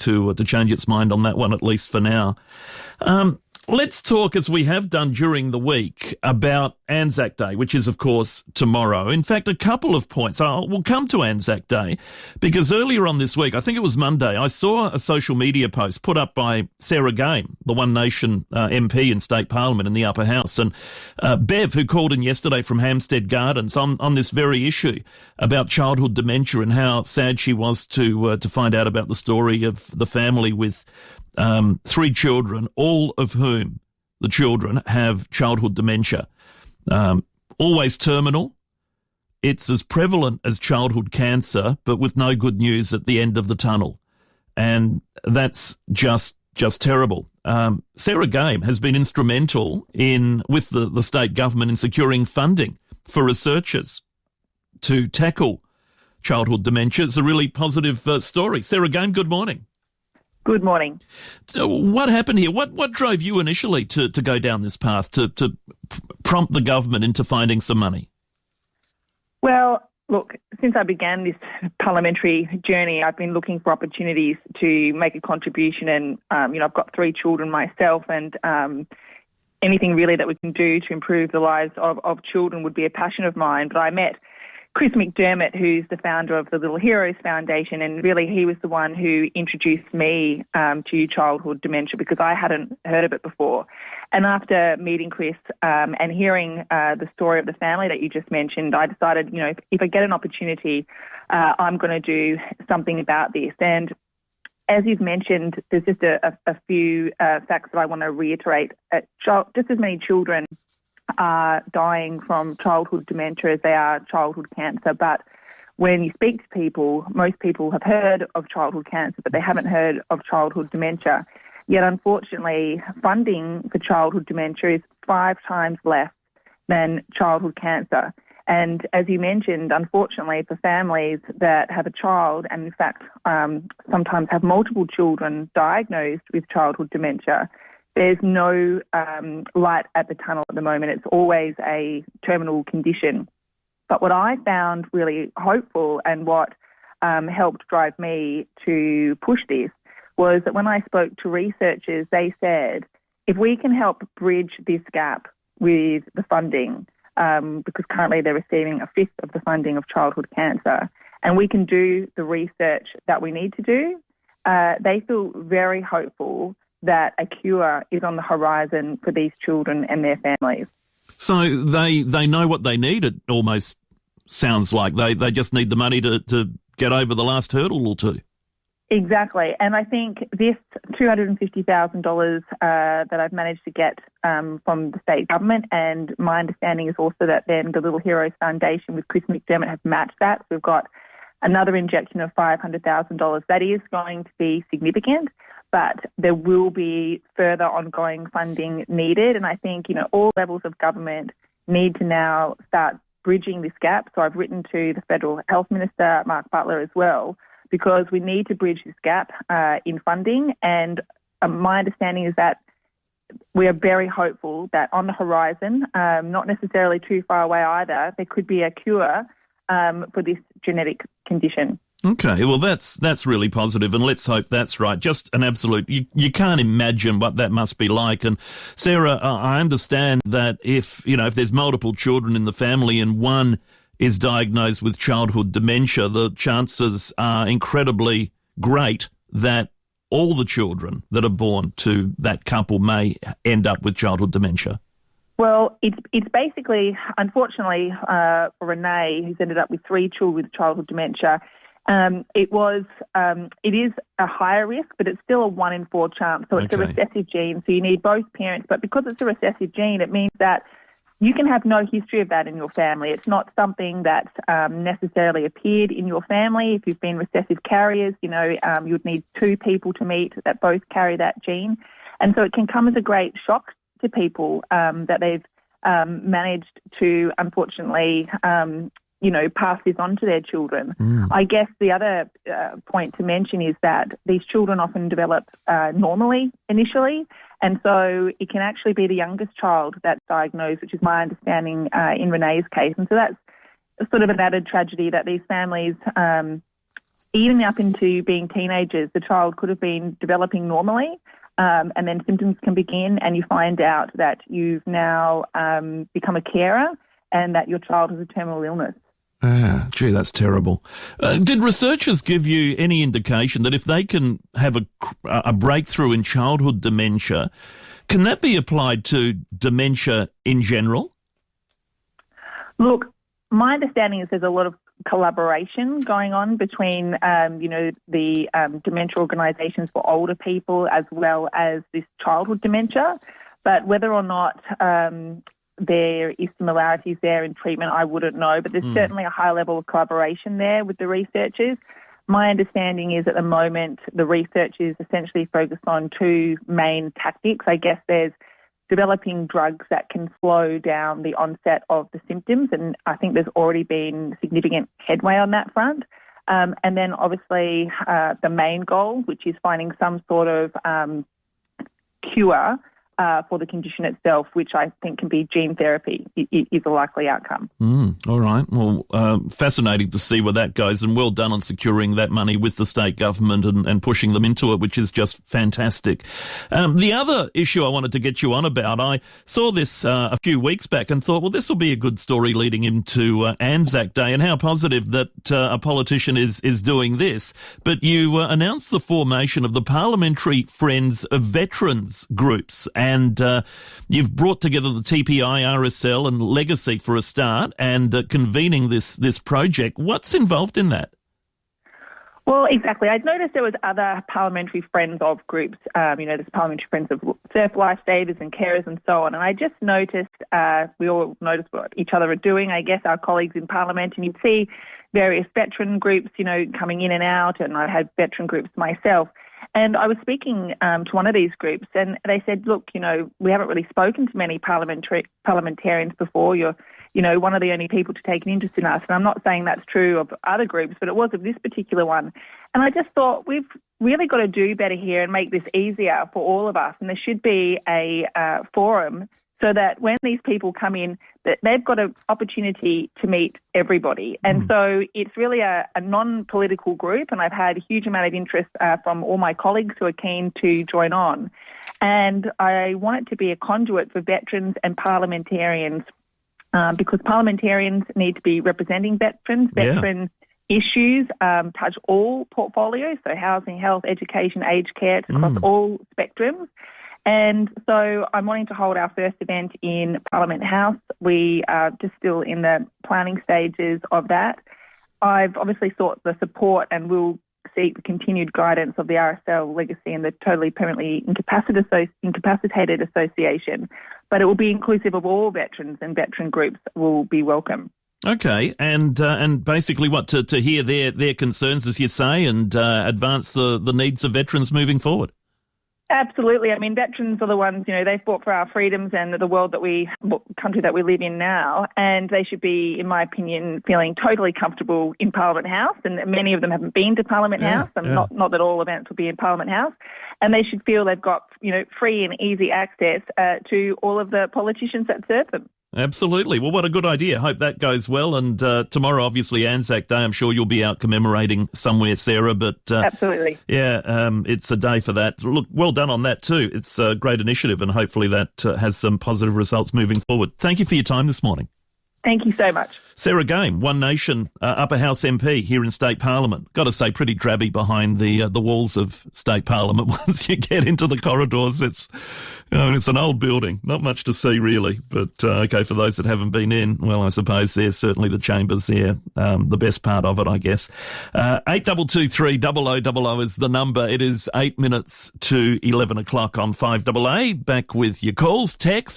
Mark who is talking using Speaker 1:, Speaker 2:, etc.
Speaker 1: to change its mind on that one, at least for now. Let's talk, as we have done during the week, about Anzac Day, which is, of course, tomorrow. In fact, a couple of points. We'll come to Anzac Day because earlier on this week, I think it was Monday, I saw a social media post put up by Sarah Game, the One Nation MP in State Parliament in the Upper House, and Bev, who called in yesterday from Hampstead Gardens on this very issue about childhood dementia and how sad she was to find out about the story of the family with 3 children, all of whom the children have childhood dementia. Always terminal. It's as prevalent as childhood cancer, but with no good news at the end of the tunnel. And that's just terrible. Sarah Game has been instrumental with the state government in securing funding for researchers to tackle childhood dementia. It's a really positive story. Sarah Game, good morning.
Speaker 2: Good morning.
Speaker 1: So what happened here? What drove you initially to go down this path, to prompt the government into finding some money?
Speaker 2: Well, look, since I began this parliamentary journey, I've been looking for opportunities to make a contribution, and I've got 3 children myself, and anything really that we can do to improve the lives of children would be a passion of mine. But I met Chris McDermott, who's the founder of the Little Heroes Foundation, and really he was the one who introduced me to childhood dementia because I hadn't heard of it before. And after meeting Chris and hearing the story of the family that you just mentioned, I decided, if I get an opportunity, I'm going to do something about this. And as you've mentioned, there's just a few facts that I want to reiterate. Just as many children are dying from childhood dementia as they are childhood cancer. But when you speak to people, most people have heard of childhood cancer, but they haven't heard of childhood dementia. Yet, unfortunately, funding for childhood dementia is 5 times less than childhood cancer. And as you mentioned, unfortunately, for families that have a child and, in fact, sometimes have multiple children diagnosed with childhood dementia, there's no light at the tunnel at the moment. It's always a terminal condition. But what I found really hopeful and what helped drive me to push this was that when I spoke to researchers, they said, if we can help bridge this gap with the funding, because currently they're receiving 1/5 of the funding of childhood cancer, and we can do the research that we need to do, they feel very hopeful that a cure is on the horizon for these children and their families.
Speaker 1: So they know what they need, it almost sounds like. They just need the money to get over the last hurdle or two.
Speaker 2: Exactly. And I think this $250,000 that I've managed to get from the state government, and my understanding is also that then the Little Heroes Foundation with Chris McDermott have matched that. We've got another injection of $500,000. That is going to be significant, but there will be further ongoing funding needed. And I think, all levels of government need to now start bridging this gap. So I've written to the Federal Health Minister, Mark Butler, as well, because we need to bridge this gap in funding. And my understanding is that we are very hopeful that on the horizon, not necessarily too far away either, there could be a cure for this genetic condition.
Speaker 1: Okay, well, that's really positive, and let's hope that's right. Just an absolute, you can't imagine what that must be like. And Sarah, I understand that if there's multiple children in the family and one is diagnosed with childhood dementia, the chances are incredibly great that all the children that are born to that couple may end up with childhood dementia.
Speaker 2: Well, it's basically, unfortunately, for Renee, who's ended up with 3 children with childhood dementia, it is a higher risk, but it's still a 1 in 4 chance. So it's a recessive gene. So you need both parents. But because it's a recessive gene, it means that you can have no history of that in your family. It's not something that necessarily appeared in your family. If you've been recessive carriers, you'd need 2 people to meet that both carry that gene. And so it can come as a great shock to people that they've managed to, unfortunately, pass this on to their children. I guess the other point to mention is that these children often develop normally initially, and so it can actually be the youngest child that's diagnosed, which is my understanding in Renee's case. And so that's sort of an added tragedy that these families even up into being teenagers, the child could have been developing normally, and then symptoms can begin, and you find out that you've now become a carer and that your child has a terminal illness.
Speaker 1: Ah, gee, that's terrible. Did researchers give you any indication that if they can have a breakthrough in childhood dementia, can that be applied to dementia in general?
Speaker 2: Look, my understanding is there's a lot of collaboration going on between, the dementia organisations for older people as well as this childhood dementia. But whether or not there is similarities there in treatment, I wouldn't know. But there's certainly a high level of collaboration there with the researchers. My understanding is at the moment the research is essentially focused on two main tactics. I guess there's developing drugs that can slow down the onset of the symptoms, and I think there's already been significant headway on that front. And then obviously the main goal, which is finding some sort of cure for the condition itself, which I think can be gene therapy, is a likely outcome.
Speaker 1: All right. Well, fascinating to see where that goes, and well done on securing that money with the state government and pushing them into it, which is just fantastic. The other issue I wanted to get you on about, I saw this a few weeks back and thought, well, this will be a good story leading into Anzac Day, and how positive that a politician is doing this. But you announced the formation of the Parliamentary Friends of Veterans groups, and you've brought together the TPI, RSL and Legacy for a start, and convening this project. What's involved in that?
Speaker 2: Well, exactly. I'd noticed there was other parliamentary friends of groups, there's parliamentary friends of surf lifesavers and carers and so on. And I just noticed, we all noticed what each other are doing, I guess, our colleagues in Parliament, and you'd see various veteran groups, coming in and out, and I had veteran groups myself. And I was speaking to one of these groups, and they said, look, we haven't really spoken to many parliamentarians before. You're, one of the only people to take an interest in us. And I'm not saying that's true of other groups, but it was of this particular one. And I just thought we've really got to do better here and make this easier for all of us. And there should be a forum so that when these people come in, that they've got an opportunity to meet everybody. And so it's really a non-political group, and I've had a huge amount of interest from all my colleagues who are keen to join on. And I want it to be a conduit for veterans and parliamentarians, because parliamentarians need to be representing veterans. Veteran issues touch all portfolios, so housing, health, education, aged care, it's across all spectrums. And so I'm wanting to hold our first event in Parliament House. We are just still in the planning stages of that. I've obviously sought the support and will seek the continued guidance of the RSL Legacy and the Totally Permanently Incapacitated Association. But it will be inclusive of all veterans, and veteran groups will be welcome.
Speaker 1: Okay, and basically what, to hear their concerns, as you say, and advance the needs of veterans moving forward.
Speaker 2: Absolutely. I mean, veterans are the ones, they've fought for our freedoms and the country that we live in now, and they should be, in my opinion, feeling totally comfortable in Parliament House, and many of them haven't been to Parliament House, and not that all events will be in Parliament House, and they should feel they've got, free and easy access to all of the politicians that serve them.
Speaker 1: Absolutely. Well, what a good idea. Hope that goes well. And tomorrow, obviously, Anzac Day. I'm sure you'll be out commemorating somewhere, Sarah. But
Speaker 2: absolutely.
Speaker 1: It's a day for that. Look, well done on that too. It's a great initiative, and hopefully that has some positive results moving forward. Thank you for your time this morning.
Speaker 2: Thank you so much.
Speaker 1: Sarah Game, One Nation Upper House MP here in State Parliament. Got to say, pretty drabby behind the walls of State Parliament. Once you get into the corridors, it's an old building. Not much to see, really. But, okay, for those that haven't been in, well, I suppose there's certainly the chambers there. The best part of it, I guess. 8223 0000 is the number. It is 8 minutes to 11 o'clock on FiveAA. Back with your calls, texts.